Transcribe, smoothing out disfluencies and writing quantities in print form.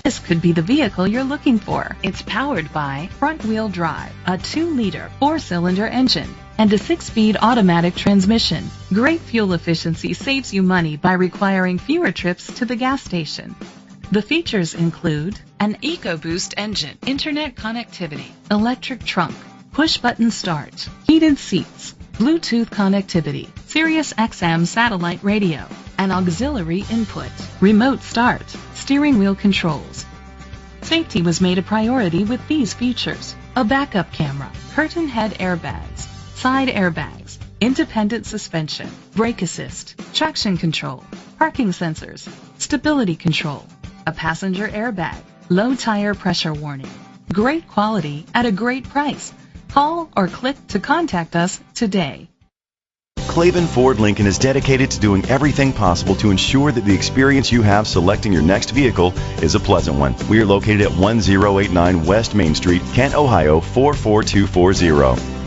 This could be the vehicle you're looking for. It's powered by front-wheel drive, a 2-liter 4-cylinder engine, and a 6-speed automatic transmission. Great fuel efficiency saves you money by requiring fewer trips to the gas station. The features include an EcoBoost engine, internet connectivity, electric trunk, push-button start, heated seats, Bluetooth connectivity, Sirius XM satellite radio, an auxiliary input, remote start, steering wheel controls. Safety was made a priority with these features: a backup camera, curtain head airbags, side airbags, independent suspension, brake assist, traction control, parking sensors, stability control, a passenger airbag, low tire pressure warning. Great quality at a great price. Call or click to contact us today. Klaben Ford Lincoln is dedicated to doing everything possible to ensure that the experience you have selecting your next vehicle is a pleasant one. We are located at 1089 West Main Street, Kent, Ohio 44240.